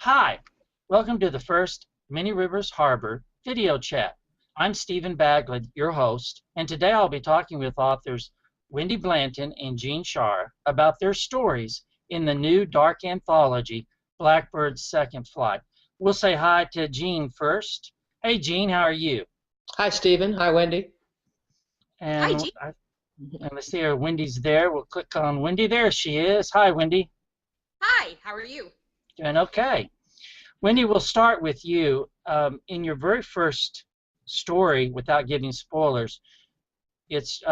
Hi, welcome to the first Many Rivers Harbor video chat. I'm Stephen Bagley, your host, and today I'll be talking with authors Wendy Blanton and Schara about their stories in the new dark anthology, Blackbirds Second Flight. We'll say hi to Jean first. Hey Jean, how are you? Hi, Stephen. Hi, Wendy. And, and let's see her. Wendy's there. We'll click on Wendy. There she is. Hi, Wendy. Hi, how are you? Doing okay. Wendy, we'll start with you. In your very first story, without giving spoilers, it's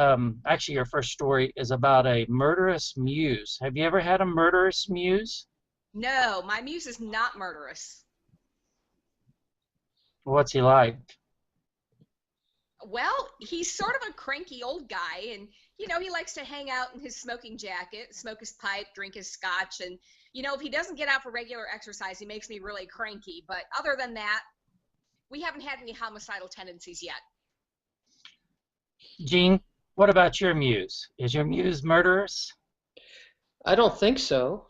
actually your first story is about a murderous muse. Have you ever had a murderous muse? No, my muse is not murderous. What's he like? Well, he's sort of a cranky old guy, and he likes to hang out in his smoking jacket, smoke his pipe, drink his scotch, and if he doesn't get out for regular exercise, he makes me really cranky. But other than that, we haven't had any homicidal tendencies yet. Jean, what about your muse? Is your muse murderous? I don't think so.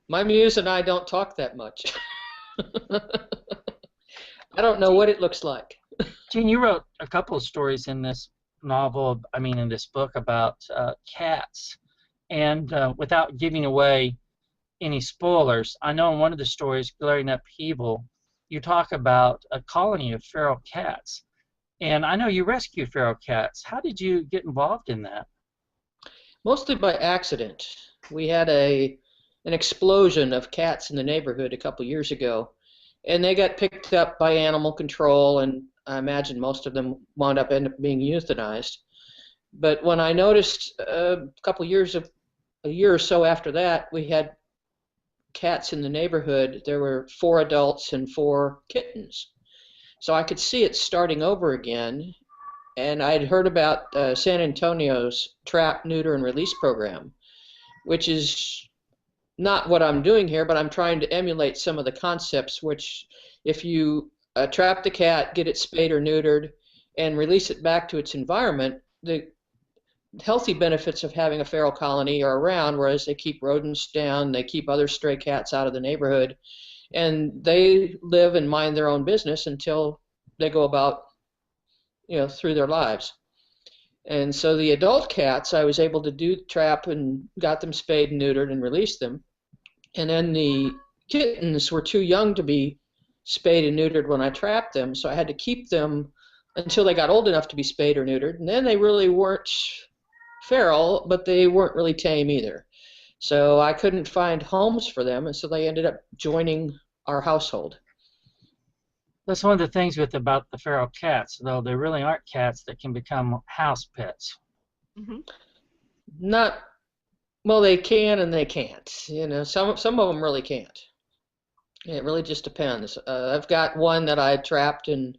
My muse and I don't talk that much. I don't know what it looks like. Jean, you wrote a couple of stories in this novel, in this book about cats. And without giving away any spoilers, I know in one of the stories, Glaring Upheaval, you talk about a colony of feral cats. And I know you rescued feral cats. How did you get involved in that? Mostly by accident. We had an explosion of cats in the neighborhood a couple years ago, and they got picked up by animal control, and I imagine most of them wound up being euthanized. But when I noticed a year or so after that, we had cats in the neighborhood. There were 4 adults and 4 kittens. So I could see it starting over again, and I'd heard about San Antonio's trap, neuter, and release program, which is not what I'm doing here, but I'm trying to emulate some of the concepts, which if you trap the cat, get it spayed or neutered, and release it back to its environment, the healthy benefits of having a feral colony are around, whereas they keep rodents down, they keep other stray cats out of the neighborhood, and they live and mind their own business until they go about, through their lives. And so the adult cats, I was able to do trap and got them spayed and neutered and released them. And then the kittens were too young to be spayed and neutered when I trapped them, so I had to keep them until they got old enough to be spayed or neutered. And then they really weren't feral, but they weren't really tame either. So I couldn't find homes for them, and so they ended up joining our household. That's one of the things about the feral cats, though there really aren't cats that can become house pets. Mm-hmm. Well, they can and they can't. Some of them really can't. It really just depends. I've got one that I trapped and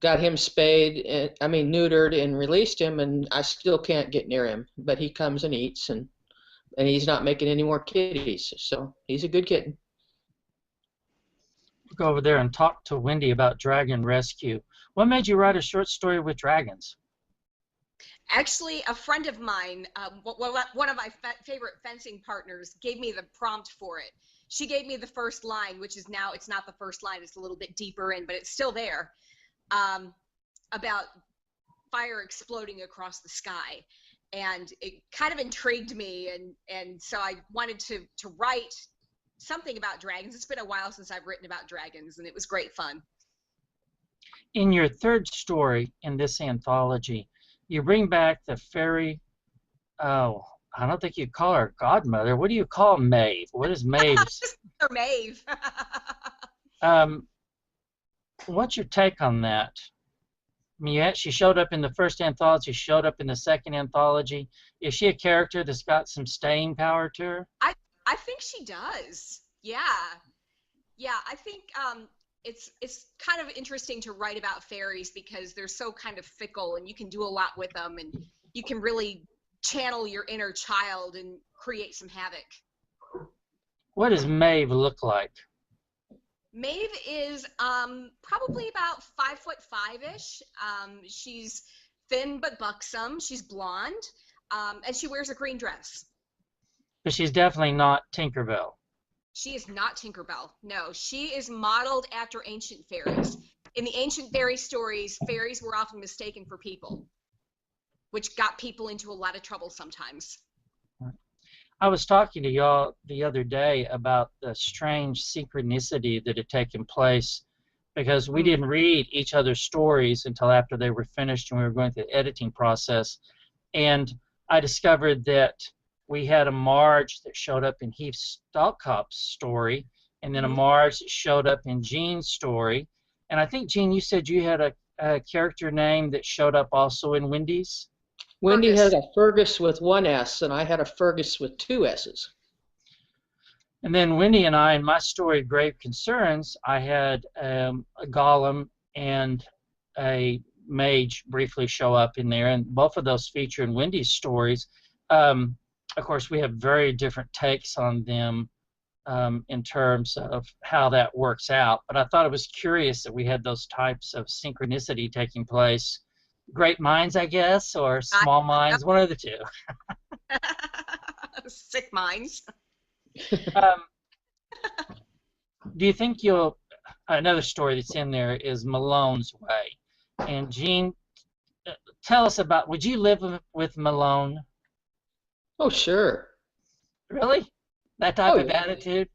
got him spayed, neutered, and released him, and I still can't get near him. But he comes and eats, and he's not making any more kitties, so he's a good kitten. Go over there and talk to Wendy about dragon rescue. What made you write a short story with dragons? Actually, a friend of mine, one of my favorite fencing partners, gave me the prompt for it. She gave me the first line, which is now, it's not the first line, it's a little bit deeper in, but it's still there, about fire exploding across the sky. And it kind of intrigued me, and so I wanted to write something about dragons. It's been a while since I've written about dragons, and it was great fun. In your third story in this anthology, you bring back the fairy, I don't think you call her godmother. What do you call Maeve? What is Maeve's? Or Maeve. What's your take on that? She showed up in the first anthology, showed up in the second anthology. Is she a character that's got some staying power to her? I think she does. Yeah. I think it's kind of interesting to write about fairies because they're so kind of fickle, and you can do a lot with them, and you can really channel your inner child and create some havoc. What does Maeve look like? Maeve is probably about 5'5"-ish. She's thin but buxom. She's blonde, and she wears a green dress. But she's definitely not Tinkerbell. She is not Tinkerbell. No, she is modeled after ancient fairies. In the ancient fairy stories, fairies were often mistaken for people, which got people into a lot of trouble sometimes. I was talking to y'all the other day about the strange synchronicity that had taken place because we didn't read each other's stories until after they were finished and we were going through the editing process. And I discovered that we had a Marge that showed up in Heath Stalkop's story, and then a Marge that showed up in Jean's story. And I think, Jean, you said you had a character name that showed up also in Wendy's? Wendy Fergus. had a Fergus with one S, and I had a Fergus with two S's. And then Wendy and I, in my story, Grave Concerns, I had a golem and a mage briefly show up in there, and both of those feature in Wendy's stories. Of course, we have very different takes on them in terms of how that works out, but I thought it was curious that we had those types of synchronicity taking place. Great minds, I guess, or small minds, one of the two. Sick minds. Do you think another story that's in there is Malone's Way? And Jean, tell us about, would you live with Malone? Oh, sure. Really? That type of attitude?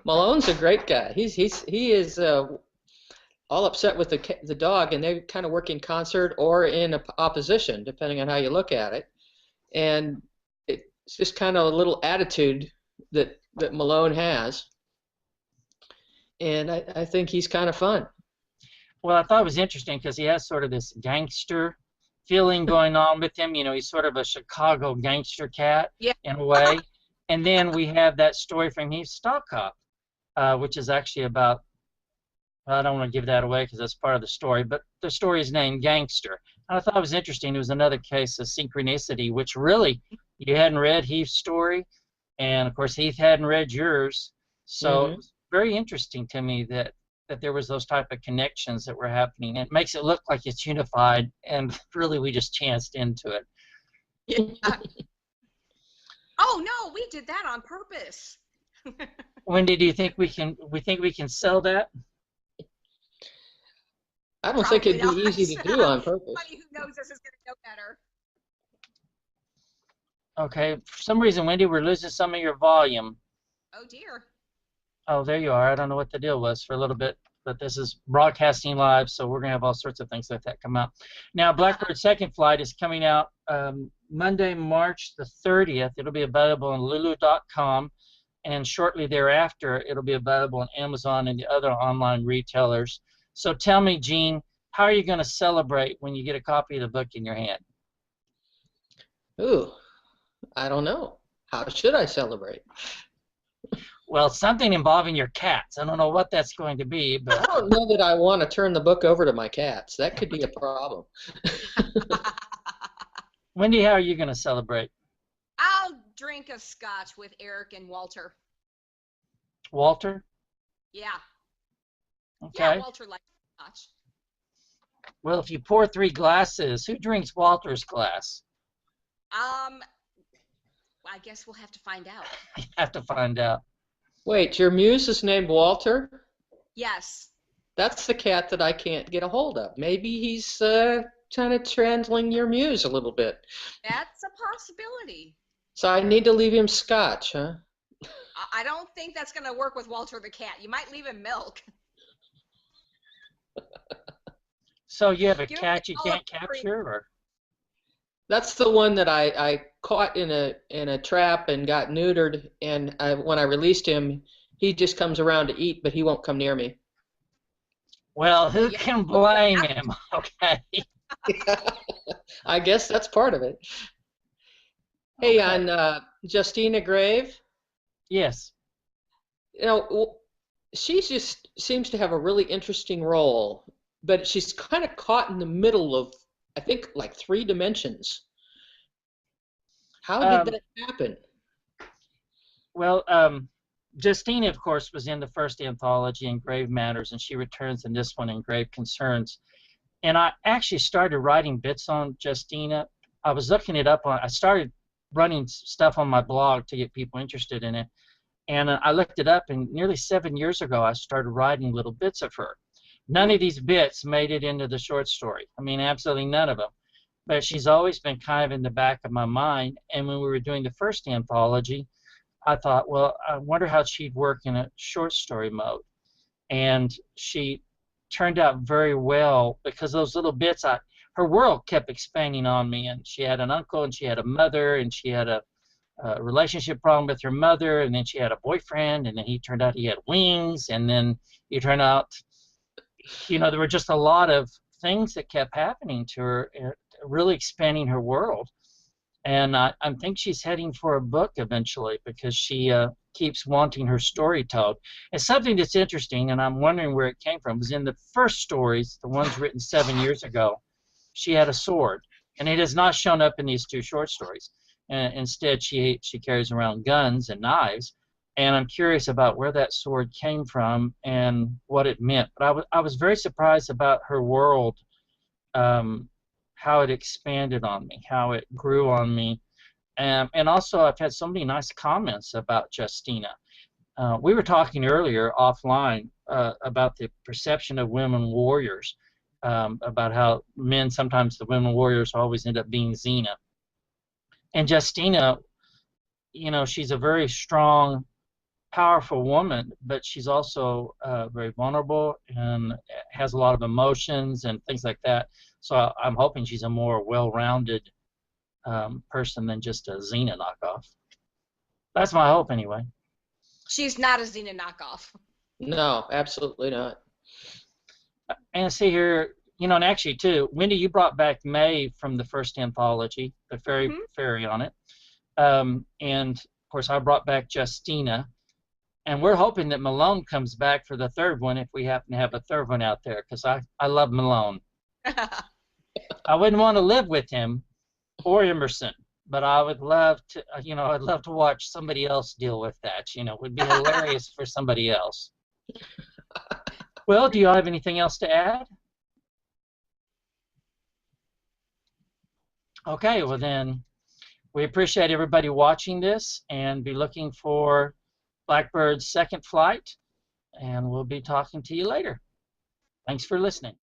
Malone's a great guy. He is all upset with the dog, and they kind of work in concert or in opposition, depending on how you look at it. And it's just kind of a little attitude that Malone has, and I think he's kind of fun. Well, I thought it was interesting because he has sort of this gangster feeling going on with him. You know, he's sort of a Chicago gangster cat in a way. And then we have that story from Heath Stalkop, which is actually about, I don't want to give that away because that's part of the story, but the story is named Gangster. And I thought it was interesting. It was another case of synchronicity, which really, you hadn't read Heath's story, and of course Heath hadn't read yours. So it was very interesting to me that there was those type of connections that were happening. It makes it look like it's unified, and really we just chanced into it. Yeah. Oh no, we did that on purpose. Wendy, do you think we can sell that? I don't think it'd be easy to do on purpose. Somebody who knows this is going to know better. Okay, for some reason, Wendy, we're losing some of your volume. Oh dear. Oh, there you are. I don't know what the deal was for a little bit, but this is broadcasting live, so we're going to have all sorts of things like that come out. Now, Blackbirds Second Flight is coming out Monday, March the 30th. It'll be available on lulu.com, and shortly thereafter, it'll be available on Amazon and the other online retailers. So tell me, Jean, how are you going to celebrate when you get a copy of the book in your hand? Ooh, I don't know. How should I celebrate? Well, something involving your cats. I don't know what that's going to be, but I don't know that I want to turn the book over to my cats. That could be a problem. Wendy, how are you going to celebrate? I'll drink a scotch with Eric and Walter. Walter? Yeah. Okay. Yeah, Walter likes scotch. Well, if you pour 3 glasses, who drinks Walter's glass? I guess we'll have to find out. You have to find out. Wait, your muse is named Walter? Yes. That's the cat that I can't get a hold of. Maybe he's trying to trandling your muse a little bit. That's a possibility. So I need to leave him scotch, huh? I don't think that's going to work with Walter the cat. You might leave him milk. So you have a cat you can't capture, or? That's the one that I caught in a trap and got neutered, and when I released him, he just comes around to eat, but he won't come near me. Well, who can blame him? Okay. I guess that's part of it. Hey, on Justina Grave. Yes. You know, she just seems to have a really interesting role, but she's kind of caught in the middle of, I think, like 3 dimensions. How did that happen? Well, Justina, of course, was in the first anthology in Grave Matters, and she returns in this one in Grave Concerns. And I actually started writing bits on Justina. I was looking it up I started running stuff on my blog to get people interested in it. And I looked it up, and nearly 7 years ago, I started writing little bits of her. None of these bits made it into the short story. I mean, absolutely none of them. But she's always been kind of in the back of my mind. And when we were doing the first anthology, I thought, well, I wonder how she'd work in a short story mode. And she turned out very well, because those little bits, her world kept expanding on me. And she had an uncle, and she had a mother, and she had a relationship problem with her mother, and then she had a boyfriend, and then he turned out he had wings, and then he turned out, there were just a lot of things that kept happening to her, really expanding her world. And I think she's heading for a book eventually, because she keeps wanting her story told. And something that's interesting, and I'm wondering where it came from, was in the first stories, the ones written 7 years ago, she had a sword, and it has not shown up in these two short stories. Instead, she carries around guns and knives, and I'm curious about where that sword came from and what it meant. But I was very surprised about her world, how it expanded on me, how it grew on me, and also I've had so many nice comments about Justina. We were talking earlier offline about the perception of women warriors, about how men, sometimes the women warriors always end up being Xena. And Justina, she's a very strong, powerful woman, but she's also very vulnerable and has a lot of emotions and things like that. So I'm hoping she's a more well-rounded person than just a Xena knockoff. That's my hope, anyway. She's not a Xena knockoff. No, absolutely not. And see here, and actually, too, Wendy, you brought back May from the first anthology, the fairy on it. And, of course, I brought back Justina. And we're hoping that Malone comes back for the third one, if we happen to have a third one out there, because I love Malone. I wouldn't want to live with him or Emerson, but I would love to, I'd love to watch somebody else deal with that. It would be hilarious for somebody else. Well, do you have anything else to add? Okay, well then, we appreciate everybody watching this, and be looking for Blackbirds Second Flight, and we'll be talking to you later. Thanks for listening.